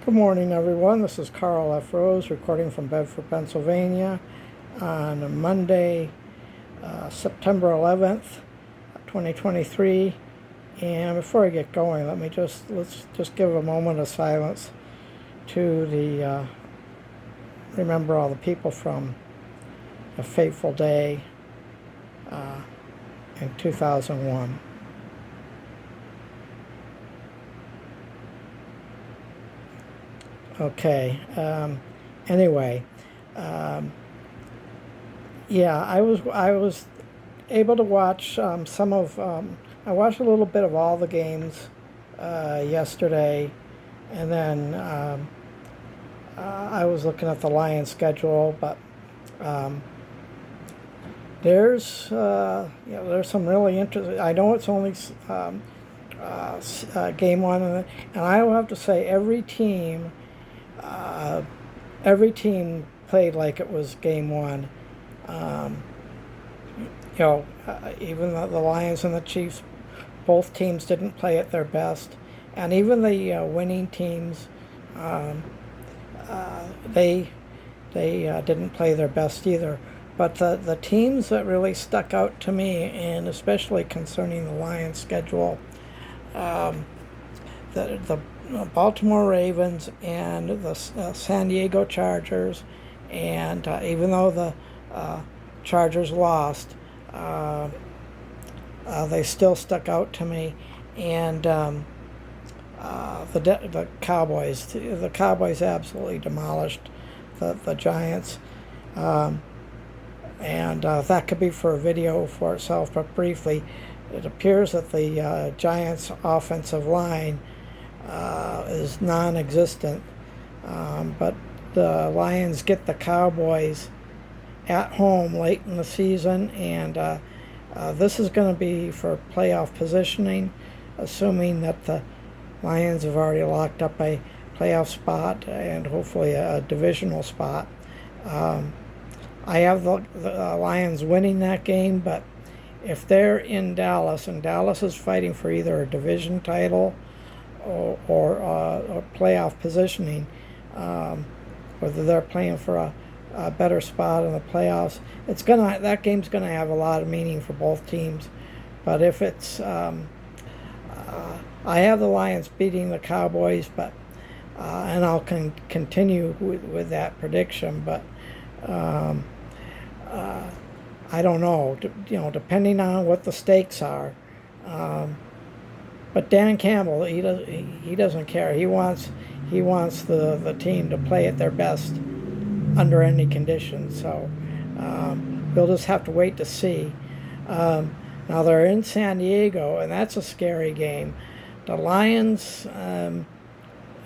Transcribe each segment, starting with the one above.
Good morning, everyone. This is Carl F. Rose recording from Bedford, Pennsylvania on Monday, September 11th, 2023. And before I get going, let's just give a moment of silence to remember all the people from a fateful day in 2001. Okay. Anyway, yeah, I was able to watch some of. I watched a little bit of all the games yesterday, and then I was looking at the Lions schedule, but um, there's some really interesting. I know it's only game one, and I will have to say uh, every team played like it was game one. Um, Even the Lions and the Chiefs, both teams didn't play at their best, and even the winning teams, um, they didn't play their best either. But the teams that really stuck out to me, and especially concerning the Lions schedule, um, the Baltimore Ravens and the San Diego Chargers, and even though the Chargers lost, uh, they still stuck out to me. And the Cowboys absolutely demolished the Giants. Um, and that could be for a video for itself, but briefly, it appears that the Giants' offensive line is non-existent. But the Lions get the Cowboys at home late in the season, and this is going to be for playoff positioning, assuming that the Lions have already locked up a playoff spot and hopefully a divisional spot. I have the Lions winning that game, but if they're in Dallas, and Dallas is fighting for either a division title or playoff positioning, whether they're playing for a better spot in the playoffs, that game's gonna have a lot of meaning for both teams. But if it's, I have the Lions beating the Cowboys, but and I'll continue with that prediction, but. I don't know, depending on what the stakes are. But Dan Campbell, he doesn't care. He wants the team to play at their best under any conditions. So we'll just have to wait to see. Now they're in San Diego, and that's a scary game. The Lions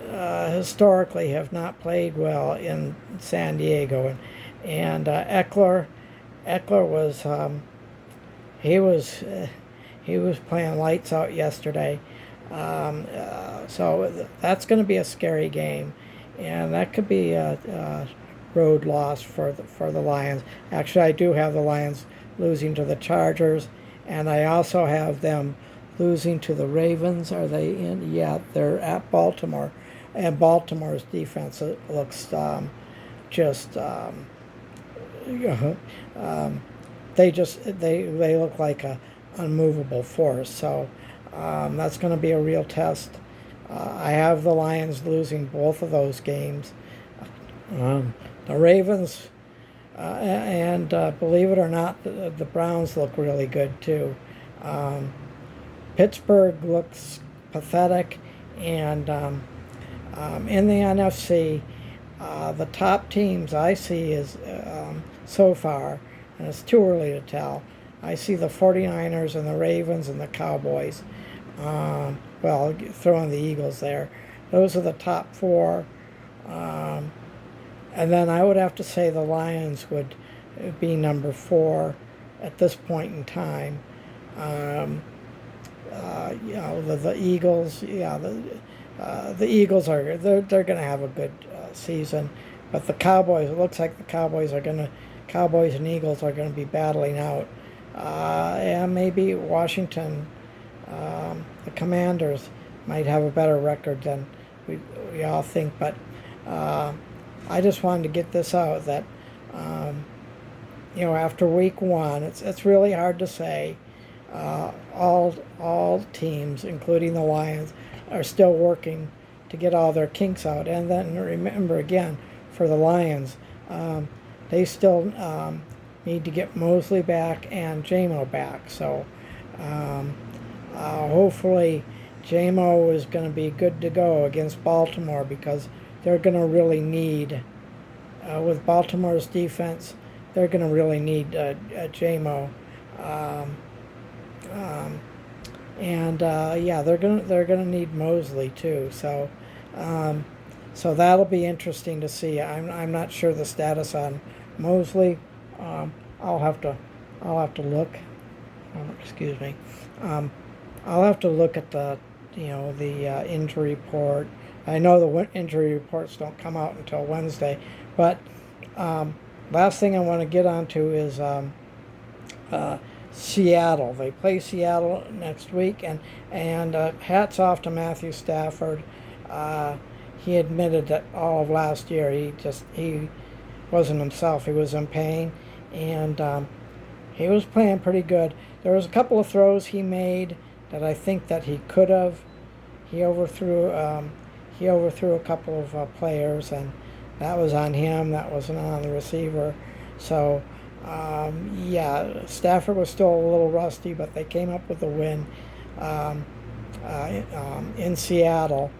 historically have not played well in San Diego, and Eckler was he was playing lights out yesterday, so that's going to be a scary game, and that could be a road loss for the Lions. Actually, I do have the Lions losing to the Chargers, and I also have them losing to the Ravens. Are they in? Yeah, they're at Baltimore, and Baltimore's defense looks just. They look like a unmovable force. So that's going to be a real test. I have the Lions losing both of those games. The Ravens and believe it or not, the Browns look really good too. Pittsburgh looks pathetic, and in the NFC. The top teams I see is so far, and it's too early to tell. I see the 49ers and the Ravens and the Cowboys. Well, throwing the Eagles there. Those are the top four. And then I would have to say the Lions would be number four at this point in time. The Eagles, yeah, the Eagles they're going to have a good season, but the Cowboys, it looks like the Cowboys and Eagles are going to be battling out. And maybe Washington, the Commanders might have a better record than y'all think, but I just wanted to get this out that after week one, it's really hard to say. All teams, including the Lions, are still working to get all their kinks out. And then remember again, for the Lions, they still need to get Mosley back and JMO back. So hopefully JMO is going to be good to go against Baltimore, because they're going to really need, with Baltimore's defense, they're going to really need JMO. Yeah, they're gonna need Mosley too. So so that'll be interesting to see. I'm not sure the status on Mosley. I'll have to look. Excuse me. I'll have to look at the injury report. I know the injury reports don't come out until Wednesday, but last thing I want to get onto is Seattle. They play Seattle next week, and hats off to Matthew Stafford. He admitted that all of last year he wasn't himself. He was in pain, and he was playing pretty good. There was a couple of throws he made that I think that he could have. He overthrew a couple of players, and that was on him. That wasn't on the receiver. So. Yeah, Stafford was still a little rusty, but they came up with a win in Seattle.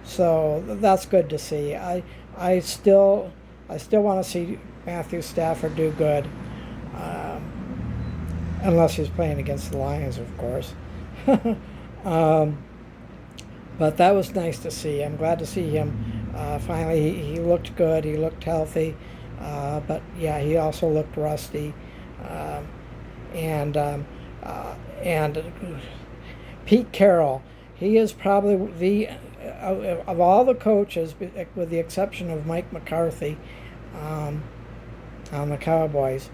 So that's good to see. I still want to see Matthew Stafford do good, unless he's playing against the Lions, of course. But that was nice to see. I'm glad to see him. Finally, he looked good. He looked healthy. But yeah, he also looked rusty, and Pete Carroll. He is probably the of all the coaches, with the exception of Mike McCarthy, on the Cowboys.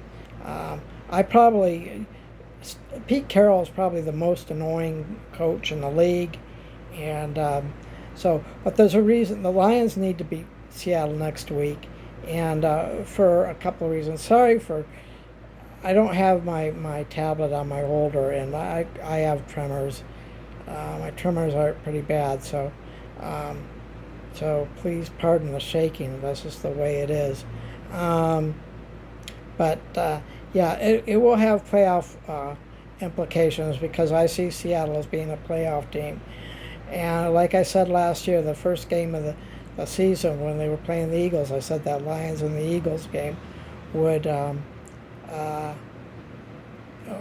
Pete Carroll is probably the most annoying coach in the league, and but there's a reason the Lions need to beat Seattle next week. And for a couple of reasons. I don't have my tablet on my holder, and I have tremors. My tremors are pretty bad, so please pardon the shaking. That's just the way it is. But yeah, it will have playoff implications, because I see Seattle as being a playoff team. And like I said last year, the first game of the season when they were playing the Eagles, I said that Lions and the Eagles game would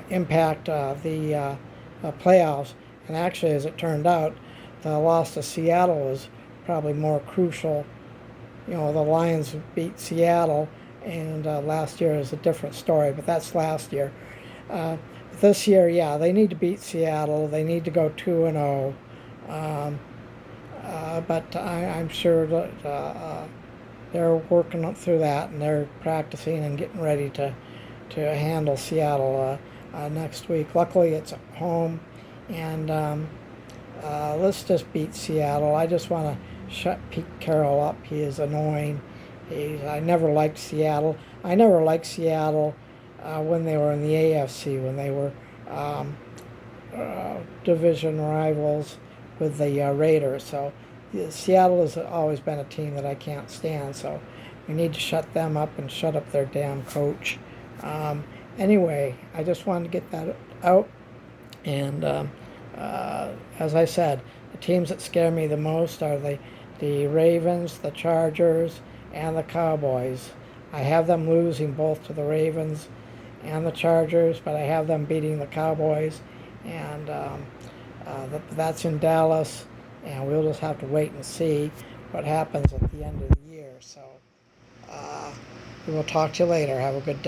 impact the playoffs. And actually, as it turned out, the loss to Seattle was probably more crucial. The Lions beat Seattle, and last year is a different story, but that's last year. This year, yeah, they need to beat Seattle. They need to go 2-0. But I'm sure that they're working up through that, and they're practicing and getting ready to handle Seattle next week. Luckily, it's at home, and let's just beat Seattle. I just want to shut Pete Carroll up. He is annoying. I never liked Seattle. I never liked Seattle when they were in the AFC, when they were division rivals with the Raiders. So Seattle has always been a team that I can't stand. So we need to shut them up and shut up their damn coach. Anyway, I just wanted to get that out. And as I said, the teams that scare me the most are the Ravens, the Chargers, and the Cowboys. I have them losing both to the Ravens and the Chargers, but I have them beating the Cowboys. And that's in Dallas, and we'll just have to wait and see what happens at the end of the year. So we will talk to you later. Have a good day.